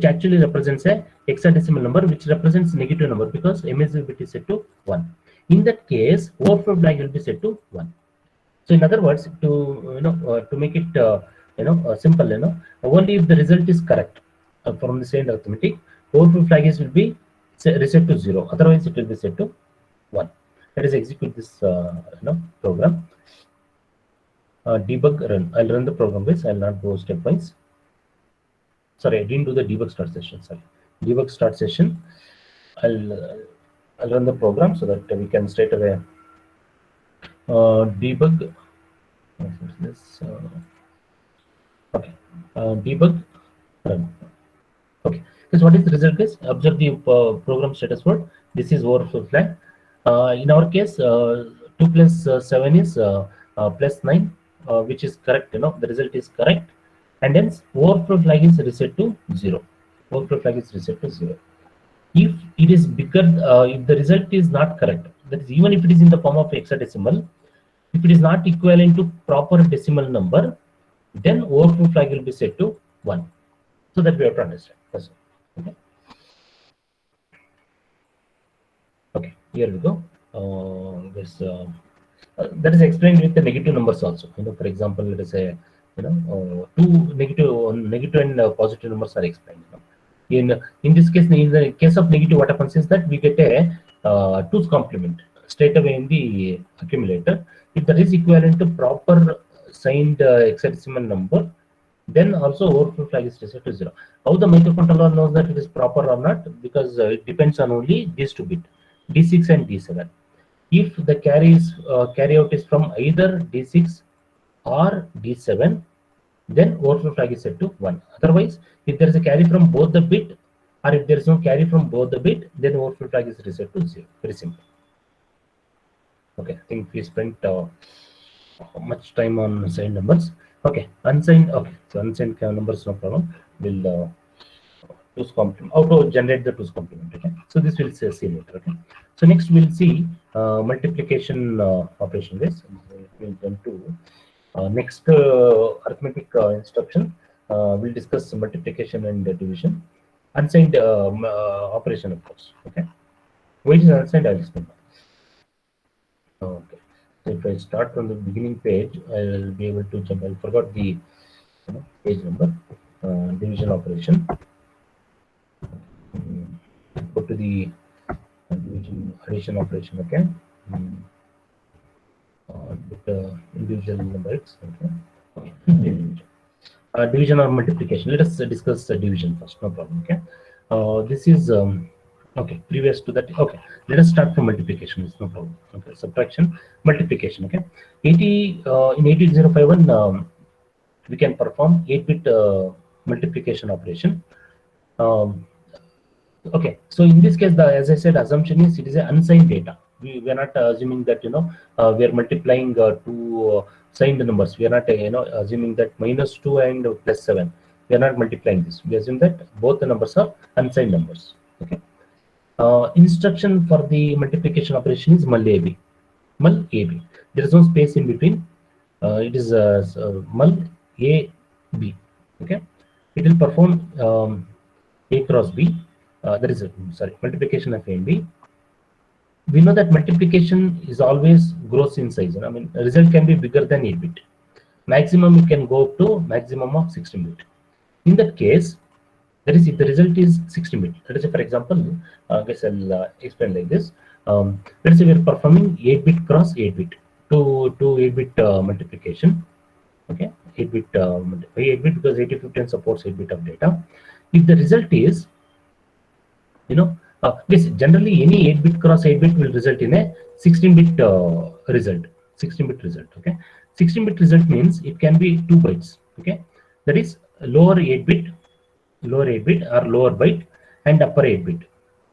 actually represents a hexadecimal number, which represents negative number, because MSB bit is set to 1. In that case, overflow flag will be set to 1. So in other words, to make it simple, only if the result is correct from the same arithmetic, overflow flag will be reset to 0. Otherwise, it will be set to 1. Let us execute this program. Debug run. I'll run the program base. I'll not go stepwise. Sorry, I didn't do the debug start session. Sorry, debug start session. I'll run the program so that we can straight away debug. This okay, debug run. Okay, so what is the result? Is observe the program status word. This is overflow flag. In our case, 2 plus 7 is plus 9, which is correct. The result is correct, and hence overflow flag is reset to 0. Overflow flag is reset to 0. If it is bigger, if the result is not correct, that is, even if it is in the form of hexadecimal, if it is not equivalent to proper decimal number, then overflow flag will be set to 1. So that we have to understand. Okay. Okay, here we go. That is explained with the negative numbers also. For example, let us say, two negative and positive numbers are explained. In this case, in the case of negative, what happens is that we get a 2's complement straight away in the accumulator. If that is equivalent to proper signed hexadecimal number, then also overflow flag is reset to 0. How the microcontroller knows that it is proper or not? Because it depends on only these two bits, D6 and D7. If the carry out is from either D6 or D7, then overflow flag is set to 1. Otherwise, if there is a carry from both the bit, or if there is no carry from both the bit, then overflow flag is reset to 0. Very simple. Okay, I think we spent much time on signed numbers. Okay, unsigned. Okay, so unsigned numbers, no problem. We'll 2's complement. How to generate the 2's complement? Okay, so this we'll see later. Okay, so next we'll see multiplication operation. This we'll jump to next arithmetic instruction. We'll discuss multiplication and division. Unsigned operation, of course. Okay, which is unsigned, I'll explain. Okay, so if I start from the beginning page, I'll be able to jump. I forgot the page number. Division operation. Go to the division addition operation. Okay. Individual numbers. Okay. Division or multiplication. Let us discuss division first. No problem. Okay. This is okay. Previous to that. Okay. Let us start from multiplication. It's no problem. Okay. Subtraction, multiplication. Okay. 80 in 80051, we can perform 8-bit multiplication operation. Okay, so in this case, as I said, assumption is it is an unsigned data. We are not assuming that we are multiplying two signed numbers. We are not assuming that -2 and +7. We are not multiplying this. We assume that both the numbers are unsigned numbers. Okay. Instruction for the multiplication operation is mul AB. Mul AB. There is no space in between. It is mul AB. Okay. It will perform A cross B. That is multiplication of A and B. We know that multiplication is always grows in size. I mean, the result can be bigger than 8-bit. Maximum it can go up to maximum of 16-bit. In that case, That is, if the result is 16 bit. Let us say, for example, I guess I'll explain like this. Let's say we are performing 8 bit cross 8 bit to 8 bit multiplication. Okay, 8 bit 8 bit, because 8015 supports 8 bit of data. If the result is, yes, generally any 8 bit cross 8 bit will result in a 16 bit result. 16 bit result. Okay, 16 bit result means it can be 2 bytes. Okay, that is lower 8 bit, or lower byte, and upper 8 bit,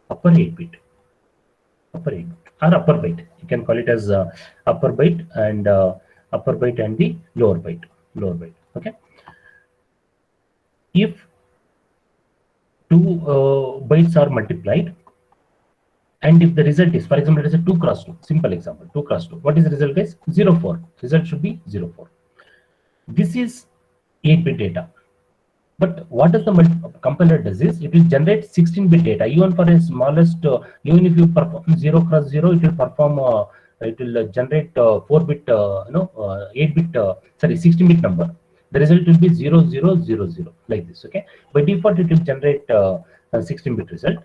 upper 8 bit, upper 8 bit, or upper byte. You can call it as upper byte and the lower byte, Okay, if two bytes are multiplied, and if the result is, for example, let us say 2 cross 2, simple example, 2 cross 2, what is the result is 04. Result should be 04. This is 8 bit data. But what does the compiler does is, it will generate 16 bit data. Even for a smallest, even if you perform 0 cross 0, it will perform, it will generate 4 bit, 8 bit, 16 bit number. The result will be 0000 like this. Okay, by default it will generate a 16 bit result.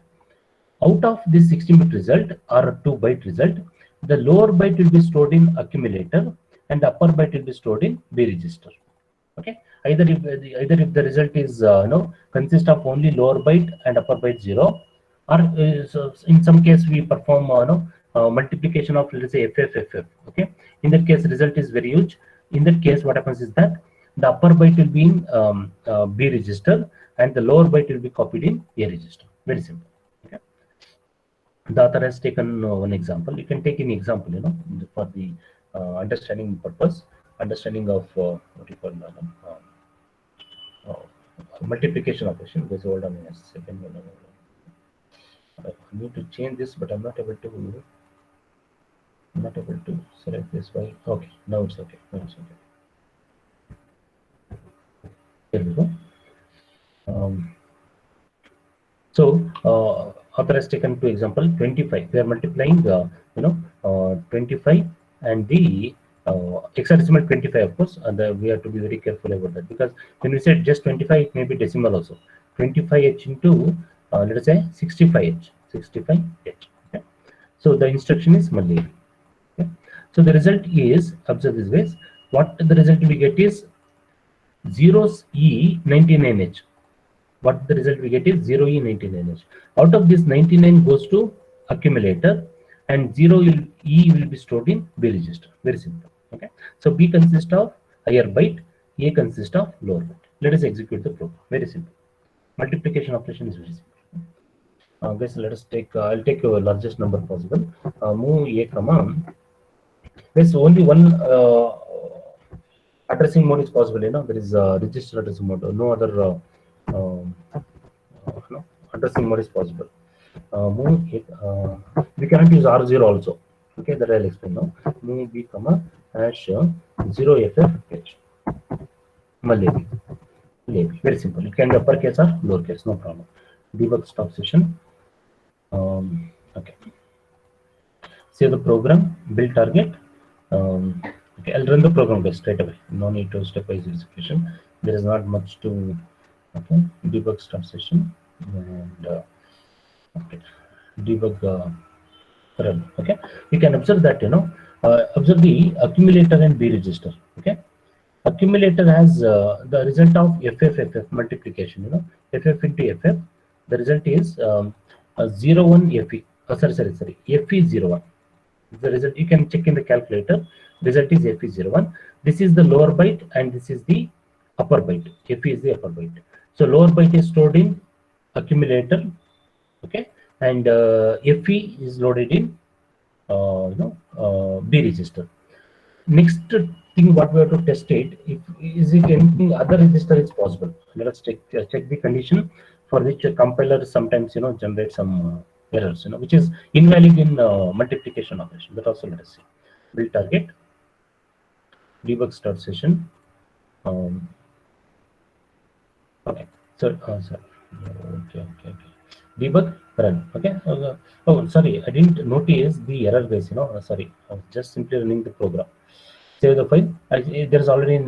Out of this 16 bit result or 2 byte result, the lower byte will be stored in accumulator and the upper byte will be stored in B register. Okay, either if the result is consist of only lower byte and upper byte 0, or so in some case we perform multiplication of, let's say, FFFF. Okay, in that case result is very huge. In that case, what happens is that the upper byte will be in B register and the lower byte will be copied in A register. Very simple. Okay, the author has taken one example. You can take any example, for the understanding purpose, understanding of what you call multiplication operation. Just hold on a second. I need to change this, but I'm not able to. Select this. Why? Okay, now it's okay. Here we go. So author has taken two example 25. We are multiplying 25 and the hexadecimal 25, of course, and we have to be very careful about that, because when we said just 25, it may be decimal also. 25h into let us say 65h. Okay. So the instruction is Malay. Okay. So the result is, observe this way, what the result we get is 0E99H. What the result we get is 0E99H. Out of this, 99 goes to accumulator and 0E will be stored in B register. Very simple. Okay. So B consists of higher byte, A consists of lower byte. Let us execute the program. Very simple. Multiplication operation is very simple. Guys, let us take, I'll take your largest number possible. Move A comma. There's only one addressing mode is possible. There is register addressing mode. No other addressing mode is possible. Move it, we cannot use R0 also. Okay, that I'll explain now. Move B comma hash 0FFH. Malabi. Very simple. It can be uppercase or lowercase, no problem. Debug stop session. Okay. Save the program. Build target. Okay, I'll run the program guys straight away. No need to stepwise execution. There is not much to. Okay, debug start session and okay, debug run. Okay, you can observe that observe the accumulator and B register. Okay, accumulator has the result of FFFF multiplication. FF into FF. The result is 01 FE. Sorry. FE01. The result you can check in the calculator. Result is FE01. This is the lower byte and this is the upper byte. FE is the upper byte. So lower byte is stored in accumulator, okay, and FE is loaded in B register. Next thing what we have to test it, if is it anything other register is possible. Let us check the condition for which a compiler sometimes generate some errors which is invalid in multiplication operation. That also let us see. Build target, debug start session. Okay, so sorry. Okay. Debug run. Okay. Oh, sorry, I didn't notice the error guys. Sorry, I was just simply running the program. Save the file. There is already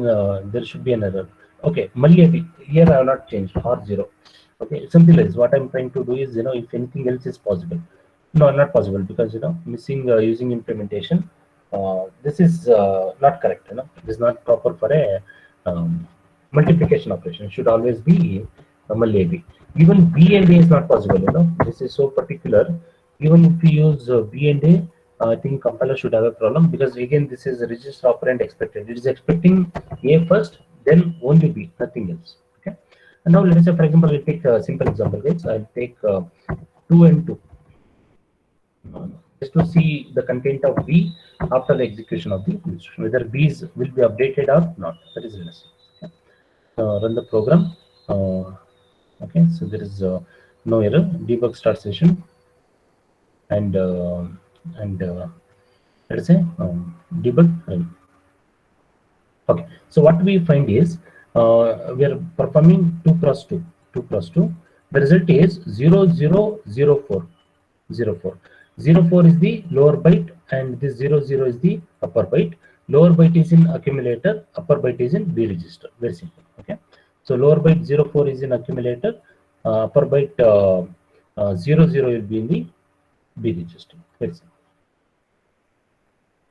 there should be an error. Okay, Maliabi. Here I have not changed R0. Okay, something like this. What I'm trying to do is, if anything else is possible. No, not possible, because missing using implementation. This is not correct. It is not proper for a multiplication operation. It should always be normal AB. Even B and A is not possible. This is so particular. Even if we use B and A, I think compiler should have a problem, because again this is a register operand expected. It is expecting A first, then only B, nothing else. Okay. And now let us say, for example, I'll take a simple example, guys. I'll take 2 and 2, just to see the content of B after the execution of the instruction, whether B's will be updated or not. That is let us see. Okay. Run the program. Okay, so there is no error. Debug start session, and let us say debug run. Okay, so what we find is we are performing 2 cross 2, 2 cross 2. The result is 0004, 04. 04 is the lower byte, and this 00 is the upper byte. Lower byte is in accumulator, upper byte is in B register. Very simple. Okay, so lower byte 04 is in accumulator, upper byte 00 will be in the B register. Very simple.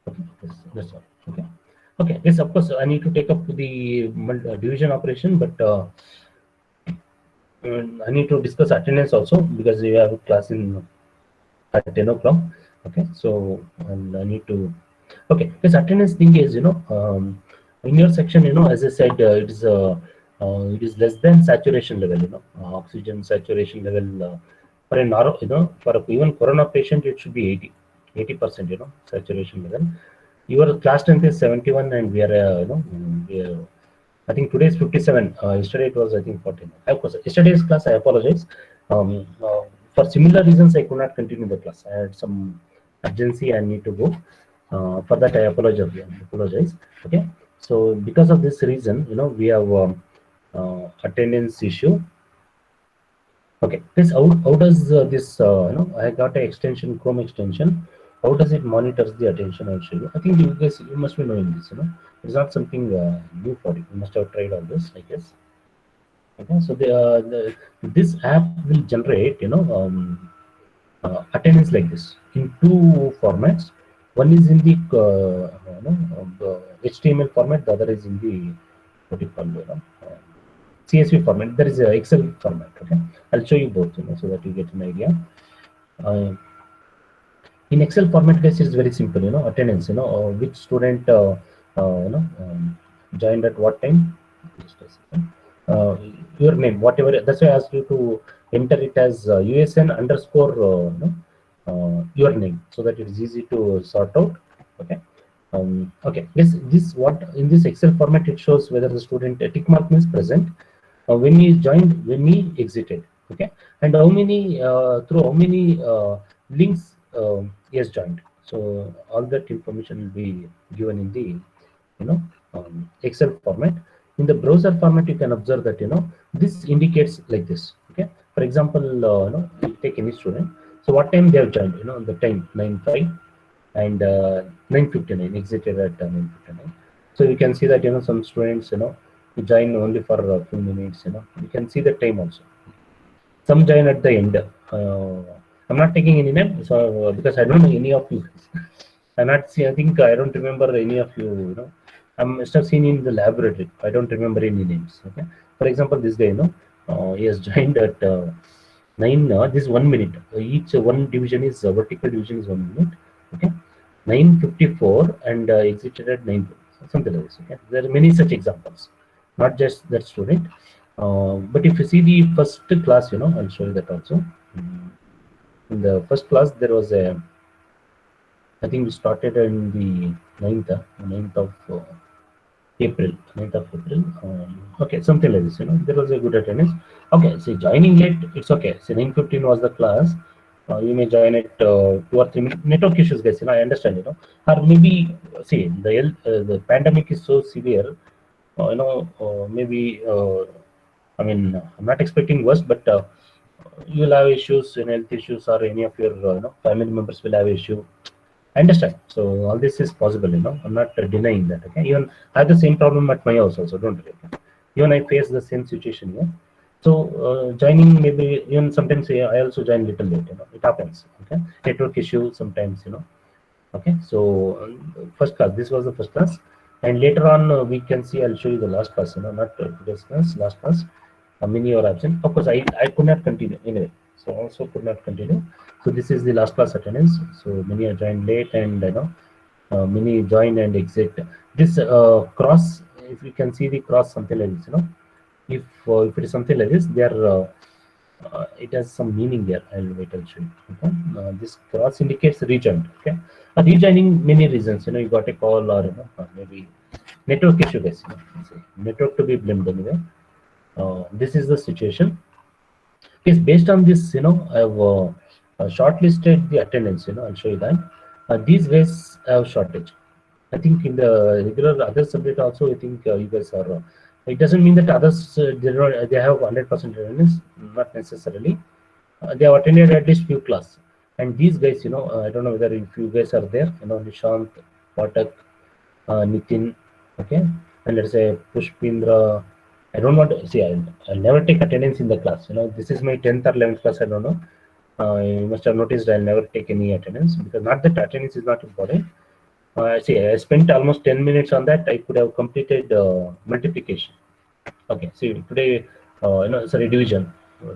Okay, that's all. Okay. Okay. Yes, of course, I need to take up the division operation, but I need to discuss attendance also, because we have a class in at 10 o'clock. Okay, so and I need to. Okay, this attendance thing is, in your section, as I said, it is less than saturation level. Oxygen saturation level for a narrow, for even corona patient, it should be 80%. Saturation level. Your class strength is 71, and we are, I think today is 57. Yesterday it was, I think, 14. Of course, yesterday's class, I apologize. For similar reasons, I could not continue the class. I had some urgency. I need to go. For that, I apologize. Okay. So because of this reason, we have attendance issue. Okay. This how does this I got an extension, Chrome extension. How does it monitors the attention? I'll show you. I think you guys, you must be knowing this. It's not something new for you. You must have tried all this, I guess. Okay. So this app will generate attendance like this in two formats. One is in the HTML format. The other is in the what you call CSV format. There is a Excel format. Okay, I'll show you both. So that you get an idea. In Excel format, guys, it's very simple. Attendance. Which student joined at what time. Just a second. Your name, whatever. That's why I asked you to enter it as USN underscore your name, so that it is easy to sort out. Okay. Okay. This what in this Excel format, it shows whether the student tick mark means present, when he joined, when he exited. Okay, and how many through how many links he has joined. So all that information will be given in the Excel format. In the browser format, you can observe that this indicates like this. Okay, for example, you take any student. So what time they have joined? The time 9:05 and 9:59, exited at 9:59. So you can see that some students join only for a few minutes. You can see the time also. Some join at the end. I'm not taking any name, so because I don't know any of you. I'm not see. I think I don't remember any of you. I must have seen in the laboratory. I don't remember any names. Okay. For example, this guy, he has joined at 9. This 1 minute. Each one division is vertical division is 1 minute. Okay. 9:54 and exited at 9. Something like this. Okay. There are many such examples. Not just that student. But if you see the first class, I'll show you that also. In the first class, there was a. I think we started in the 9th of April. 9th of April. Okay, something like this. There was a good attendance. Okay, see, joining late, it's okay. See, 9:15 was the class. You may join at 2 or 3 minutes. Network issues, guys. I understand. Or maybe see the pandemic is so severe. Maybe. I mean, I'm not expecting worse, but you will have issues, health issues, or any of your family members will have issue. I understand. So all this is possible. I'm not denying that. Okay. Even I have the same problem at my house also. Don't worry. Okay? Even I face the same situation here. So joining maybe even sometimes I also join little late. It happens. Okay, network issue sometimes. Okay, so first class. This was the first class, and later on we can see. I'll show you the last class. Not today's class. Last class. Many are absent. Of course, I could not continue anyway. So also could not continue. So this is the last class attendance. So many are joined late, and many join and exit. This cross, if you can see the cross, something like this. If it is something like this, it has some meaning there. I'll wait. I'll show you. Okay? This cross indicates rejoined. Okay, rejoining many reasons. You got a call or maybe network issue. Guys, network to be blamed anyway. This is the situation. Yes, based on this, I've shortlisted the attendance. I'll show you that. These guys have shortage. I think in the regular other subject also, I think you guys are. It doesn't mean that others they have 100% attendance. Not necessarily. They have attended at least few class. And these guys, I don't know whether if you guys are there. Nishant, Patak, Nitin, okay, and let's say Pushpindra. I don't want to see. I'll never take attendance in the class. This is my 10th or 11th class. I don't know. You must have noticed I'll never take any attendance because not that attendance is not important. See, I spent almost 10 minutes on that. I could have completed multiplication. Okay, see today, sorry, division.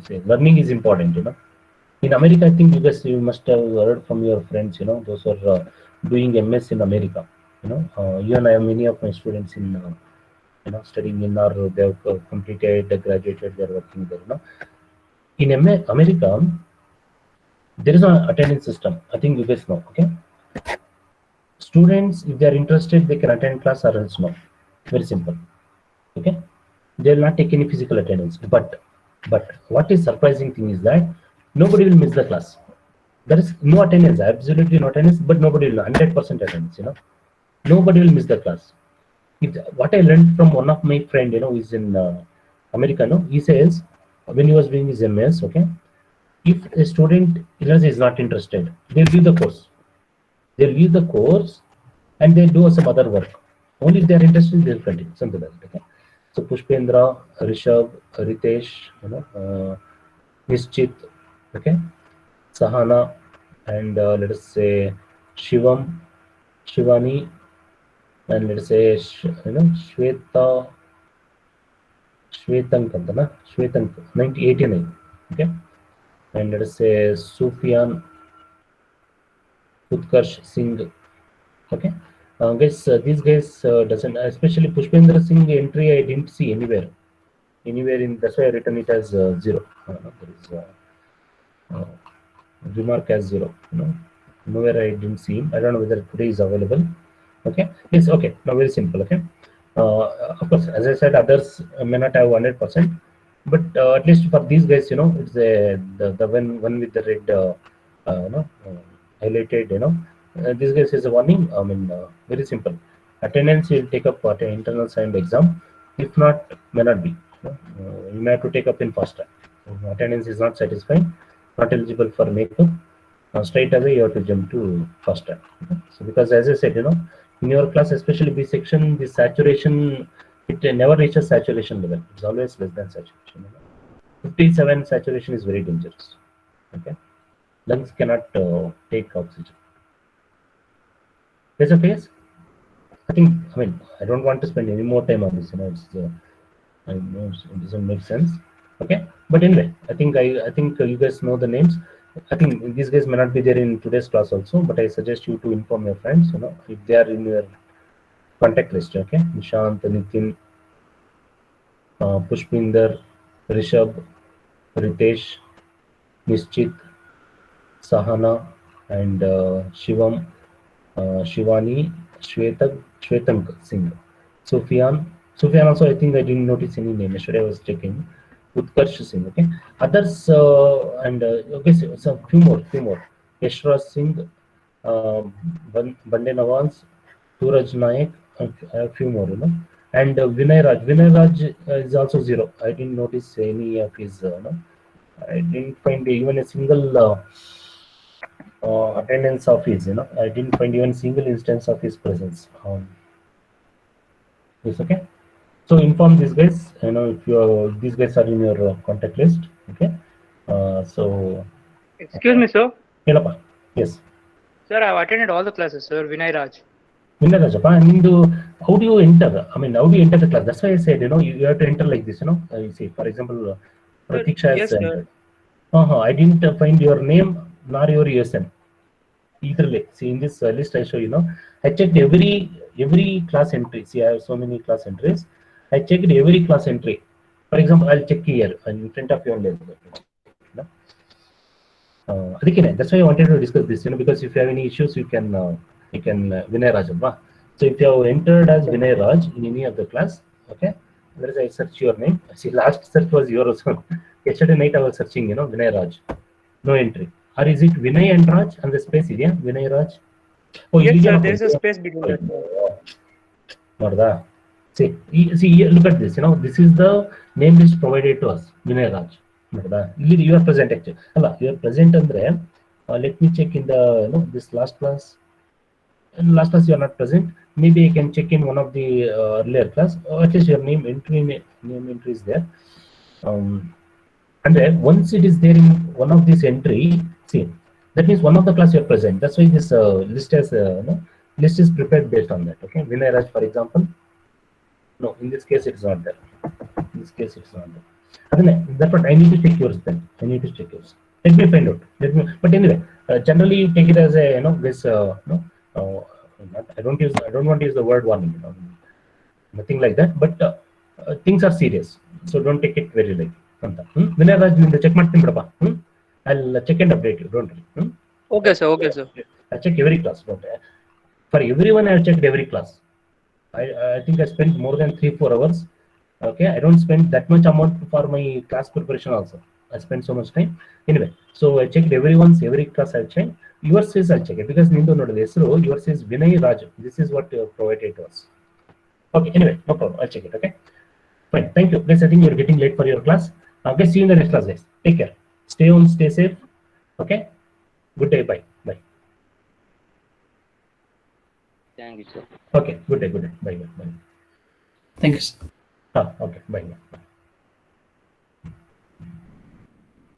See, learning is important. In America, I think you must have heard from your friends. Those are doing MS in America. Even I have many of my students in studying in or they have completed, graduated, they are working there. In America, there is an attendance system. I think you guys know. Okay, students, if they are interested, they can attend class or else no. Very simple. Okay, they will not take any physical attendance. But what is surprising thing is that nobody will miss the class. There is no attendance, absolutely no attendance, but nobody will 100% attendance. Nobody will miss the class. What I learned from one of my friend, who is in America, he says when he was doing his MS, okay, if a student is not interested, they'll leave the course. They'll leave the course and they'll do some other work. Only if they're interested, they'll continue. Something like that. Okay. So Pushpendra, Rishabh, Ritesh, Nischit, okay, Sahana, and let us say Shivam, Shivani, and let us say Shweta, Shwetank, Shwetank, 1989, okay, and let us say Sufyan, Utkarsh Singh, okay. Guys, these guys doesn't, especially Pushpendra Singh entry, I didn't see anywhere. Anywhere in, that's why I written it as 0. There is remark as 0. Nowhere I didn't see him. I don't know whether today is available. Okay, yes, okay. Now very simple. Okay, of course, as I said, others may not have 100%, but at least for these guys, it's the one with the red, highlighted. This guys is a warning. I mean, very simple. Attendance will take up at an internal signed exam. If not, may not be. You may have to take up in fast track. Attendance is not satisfied, not eligible for makeup. Straight away you have to jump to fast track. Okay? So because as I said, in your class, especially B section, the saturation, it never reaches saturation level. It's always less than saturation. 57 saturation is very dangerous. Okay, lungs cannot take oxygen. There's a phase. I think. I mean, I don't want to spend any more time on this. I know it doesn't make sense. Okay, but anyway, I think you guys know the names. I think these guys may not be there in today's class also, but I suggest you to inform your friends. If they are in your contact list. Okay, Nishant, Nitin, Pushpinder, Rishabh, Ritesh, Nischit, Sahana, and Shivam, Shivani, Shwetank Singh, Sufyan also, I think I didn't notice any name. Yesterday I was checking. Utkarsh Singh, okay. Others and okay, so few more. Yashra Singh, Bande Nawaz, Suraj Naik, a few more, And Vinay Raj. Vinay Raj is also 0. I didn't notice any of his, I didn't find even a single attendance of his, I didn't find even single instance of his presence. Yes, okay. So inform these guys, if these guys are in your contact list. Okay. So Excuse me, sir. Kelapa. Yes. Sir, I've attended all the classes, sir. Vinay Raj. Vinarajappa, how do you enter? I mean, how do you enter the class? That's why I said, you have to enter like this, you see, for example, Sir, Pratiksha has yes, sir. entered. I didn't find your name nor your USN. Either way, see in this list I show I checked every class entry. See, I have so many class entries. I checked every class entry. For example, I'll check here in front of you only. That's why I wanted to discuss this, because if you have any issues, you can Vinay Raj. So if you have entered as Vinay Raj in any of the class, okay, there is I search your name. See, last search was yours. Yesterday night I was searching, Vinay Raj, no entry. Or is it Vinay and Raj and the space is Vinay Raj? Oh, Yes, sir. Ilya There is a space between that, sir. Narda. See, look at this. This is the name list provided to us, Vinay Raj. Narda. You are present actually. You are present andre. Let me check in the this last class. In last class you are not present. Maybe I can check in one of the earlier class. Or at least your name entry is there. And then once it is there in one of these entry, see, that means one of the class you are present. That's why this list is prepared based on that. Okay, Vinay Raj, for example. No, in this case it's not there. In this case it's not there. That's what I need to check yours then. I need to check yours. Let me find out. But anyway, generally you take it as a this I don't want to use the word warning. Nothing like that. But things are serious, so don't take it very light. Whenever you check I'll check and update you. Don't worry. Okay, sir. Okay, sir. I check every class. For everyone, I have checked every class. I think I spent more than 3-4 hours. Okay, I don't spend that much amount for my class preparation also. I spend so much time. Anyway, so I checked every class I'll check. Yours is I'll check it because Nindo noted this. So yours is Vinay Raj. This is what provided to us. Okay, anyway, no problem. I'll check it. Okay, fine. Thank you. Guys, I think you're getting late for your class. Guys, see you in the next class, guys. Take care. Stay home, stay safe. Okay. Good day. Bye. Bye. Thank you, sir. Okay. Good day. Good day. Bye. Bye. Bye. Thank you, sir. Okay. Bye. Bye.